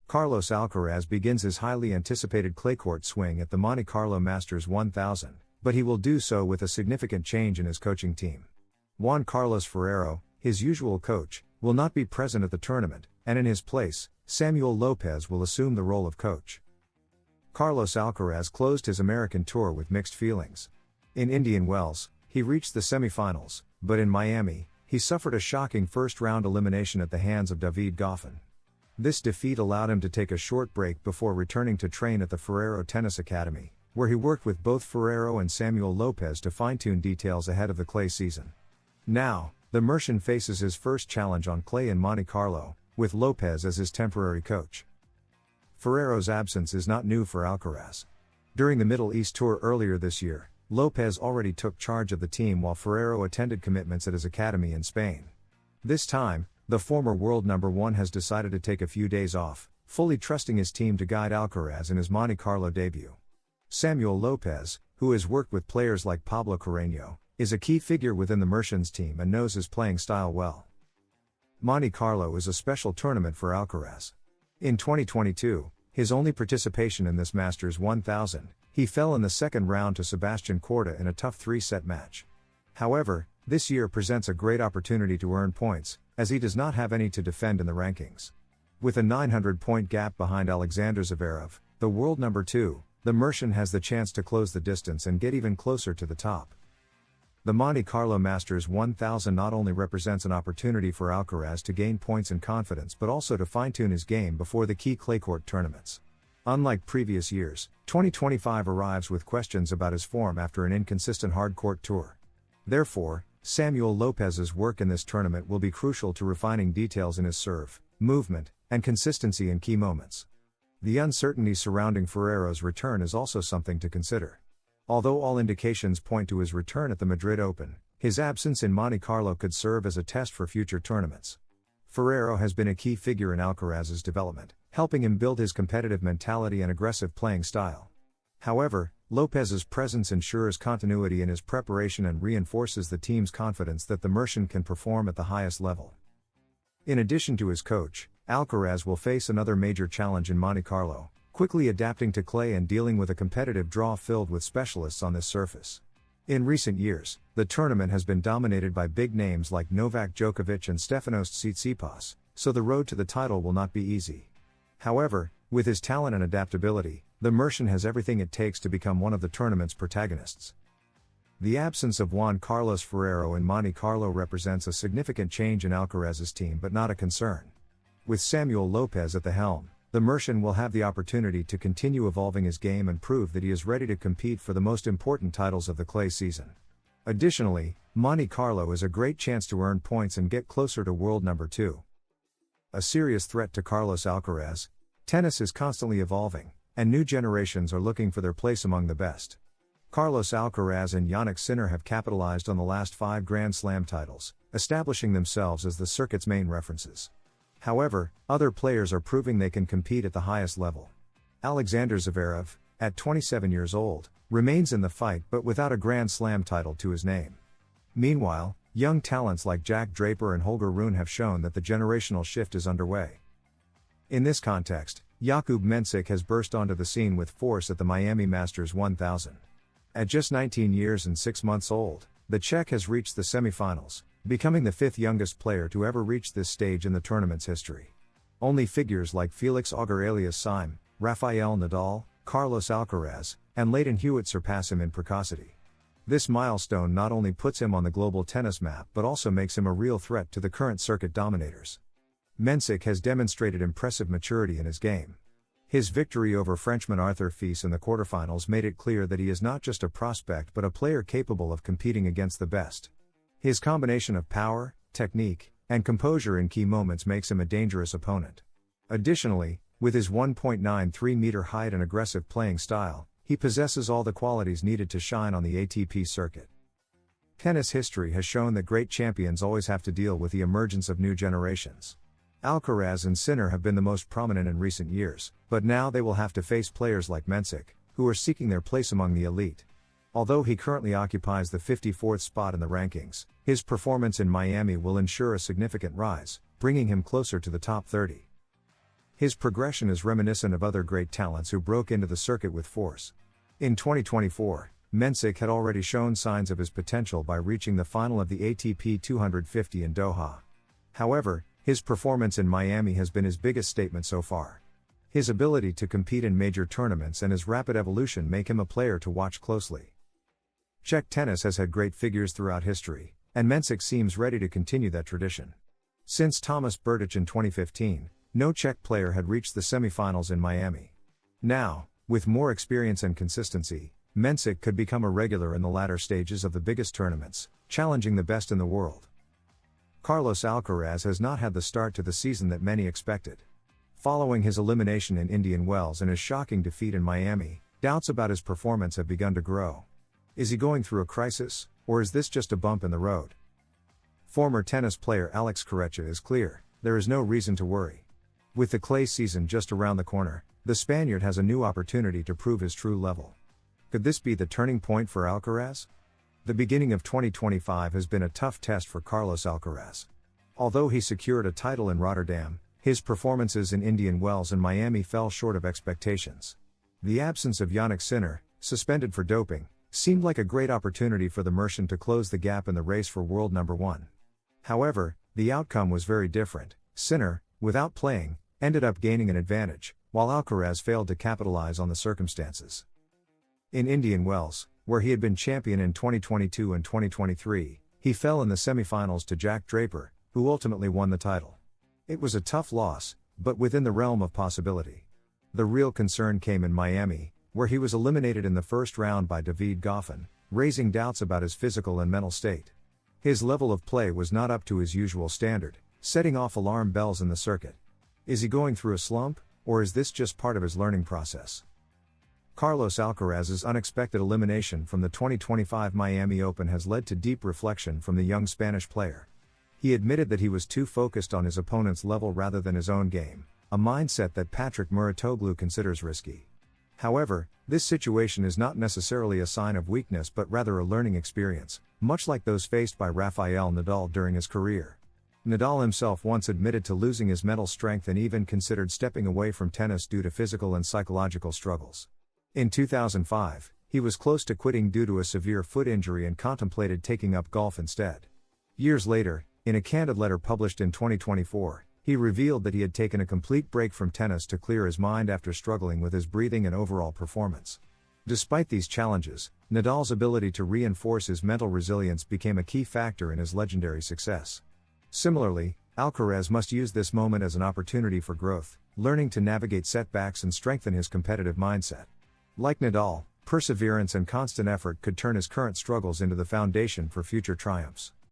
Carlos Alcaraz begins his highly anticipated claycourt swing at the Monte Carlo Masters 1000, but he will do so with a significant change in his coaching team. Juan Carlos Ferrero, his usual coach, will not be present at the tournament, and in his place, Samuel Lopez will assume the role of coach. Carlos Alcaraz closed his American tour with mixed feelings. In Indian Wells, he reached the semifinals, but in Miami, he suffered a shocking first-round elimination at the hands of David Goffin. This defeat allowed him to take a short break before returning to train at the Ferrero Tennis Academy, where he worked with both Ferrero and Samuel Lopez to fine-tune details ahead of the clay season. Now, the Mercian faces his first challenge on clay in Monte Carlo, with Lopez as his temporary coach. Ferrero's absence is not new for Alcaraz. During the Middle East tour earlier this year, Lopez already took charge of the team while Ferrero attended commitments at his academy in Spain. This time, the former world number one has decided to take a few days off, fully trusting his team to guide Alcaraz in his Monte Carlo debut. Samuel Lopez, who has worked with players like Pablo Carreño, is a key figure within the Mercians team and knows his playing style well. Monte Carlo is a special tournament for Alcaraz. In 2022, his only participation in this Masters 1000, he fell in the second round to Sebastian Corda in a tough 3-set match. However, this year presents a great opportunity to earn points, as he does not have any to defend in the rankings. With a 900-point gap behind Alexander Zverev, the world number 2, the Mercian has the chance to close the distance and get even closer to the top. The Monte Carlo Masters 1000 not only represents an opportunity for Alcaraz to gain points and confidence but also to fine-tune his game before the key claycourt tournaments. Unlike previous years, 2025 arrives with questions about his form after an inconsistent hard-court tour. Therefore, Samuel Lopez's work in this tournament will be crucial to refining details in his serve, movement, and consistency in key moments. The uncertainty surrounding Ferrero's return is also something to consider. Although all indications point to his return at the Madrid Open, his absence in Monte Carlo could serve as a test for future tournaments. Ferrero has been a key figure in Alcaraz's development, helping him build his competitive mentality and aggressive playing style. However, Lopez's presence ensures continuity in his preparation and reinforces the team's confidence that the Mercian can perform at the highest level. In addition to his coach, Alcaraz will face another major challenge in Monte Carlo, quickly adapting to clay and dealing with a competitive draw filled with specialists on this surface. In recent years, the tournament has been dominated by big names like Novak Djokovic and Stefanos Tsitsipas, so the road to the title will not be easy. However, with his talent and adaptability, the Mercian has everything it takes to become one of the tournament's protagonists. The absence of Juan Carlos Ferrero in Monte Carlo represents a significant change in Alcaraz's team but not a concern. With Samuel Lopez at the helm, the Mercian will have the opportunity to continue evolving his game and prove that he is ready to compete for the most important titles of the clay season. Additionally, Monte Carlo is a great chance to earn points and get closer to world number 2. A serious threat to Carlos Alcaraz. Tennis is constantly evolving, and new generations are looking for their place among the best. Carlos Alcaraz and Jannik Sinner have capitalized on the last 5 Grand Slam titles, establishing themselves as the circuit's main references. However, other players are proving they can compete at the highest level. Alexander Zverev, at 27 years old, remains in the fight but without a Grand Slam title to his name. Meanwhile, young talents like Jack Draper and Holger Rune have shown that the generational shift is underway. In this context, Jakub Mensik has burst onto the scene with force at the Miami Masters 1000. At just 19 years and 6 months old, the Czech has reached the semifinals, becoming the 5th youngest player to ever reach this stage in the tournament's history. Only figures like Felix Auger-Aliassime, Rafael Nadal, Carlos Alcaraz, and Lleyton Hewitt surpass him in precocity. This milestone not only puts him on the global tennis map but also makes him a real threat to the current circuit dominators. Mensik has demonstrated impressive maturity in his game. His victory over Frenchman Arthur Fils in the quarterfinals made it clear that he is not just a prospect but a player capable of competing against the best. His combination of power, technique, and composure in key moments makes him a dangerous opponent. Additionally, with his 1.93-meter height and aggressive playing style, he possesses all the qualities needed to shine on the ATP circuit. Tennis history has shown that great champions always have to deal with the emergence of new generations. Alcaraz and Sinner have been the most prominent in recent years, but now they will have to face players like Mensik, who are seeking their place among the elite. Although he currently occupies the 54th spot in the rankings, his performance in Miami will ensure a significant rise, bringing him closer to the top 30. His progression is reminiscent of other great talents who broke into the circuit with force. In 2024, Cilic had already shown signs of his potential by reaching the final of the ATP 250 in Doha. However, his performance in Miami has been his biggest statement so far. His ability to compete in major tournaments and his rapid evolution make him a player to watch closely. Czech tennis has had great figures throughout history, and Cilic seems ready to continue that tradition. Since Thomas Berdych in 2015, no Czech player had reached the semifinals in Miami. Now, with more experience and consistency, Cilic could become a regular in the latter stages of the biggest tournaments, challenging the best in the world. Carlos Alcaraz has not had the start to the season that many expected. Following his elimination in Indian Wells and his shocking defeat in Miami, doubts about his performance have begun to grow. Is he going through a crisis, or is this just a bump in the road? Former tennis player Alex Corretja is clear: there is no reason to worry. With the clay season just around the corner, the Spaniard has a new opportunity to prove his true level. Could this be the turning point for Alcaraz? The beginning of 2025 has been a tough test for Carlos Alcaraz. Although he secured a title in Rotterdam, his performances in Indian Wells and Miami fell short of expectations. The absence of Jannik Sinner, suspended for doping, seemed like a great opportunity for the Mercian to close the gap in the race for world number one. However, the outcome was very different. Sinner, without playing, ended up gaining an advantage, while Alcaraz failed to capitalize on the circumstances. In Indian Wells, where he had been champion in 2022 and 2023, he fell in the semifinals to Jack Draper, who ultimately won the title. It was a tough loss, but within the realm of possibility. The real concern came in Miami, where he was eliminated in the first round by David Goffin, raising doubts about his physical and mental state. His level of play was not up to his usual standard, setting off alarm bells in the circuit. Is he going through a slump, or is this just part of his learning process? Carlos Alcaraz's unexpected elimination from the 2025 Miami Open has led to deep reflection from the young Spanish player. He admitted that he was too focused on his opponent's level rather than his own game, a mindset that Patrick Mouratoglou considers risky. However, this situation is not necessarily a sign of weakness but rather a learning experience, much like those faced by Rafael Nadal during his career. Nadal himself once admitted to losing his mental strength and even considered stepping away from tennis due to physical and psychological struggles. In 2005, he was close to quitting due to a severe foot injury and contemplated taking up golf instead. Years later, in a candid letter published in 2024, he revealed that he had taken a complete break from tennis to clear his mind after struggling with his breathing and overall performance. Despite these challenges, Nadal's ability to reinforce his mental resilience became a key factor in his legendary success. Similarly, Alcaraz must use this moment as an opportunity for growth, learning to navigate setbacks and strengthen his competitive mindset. Like Nadal, perseverance and constant effort could turn his current struggles into the foundation for future triumphs.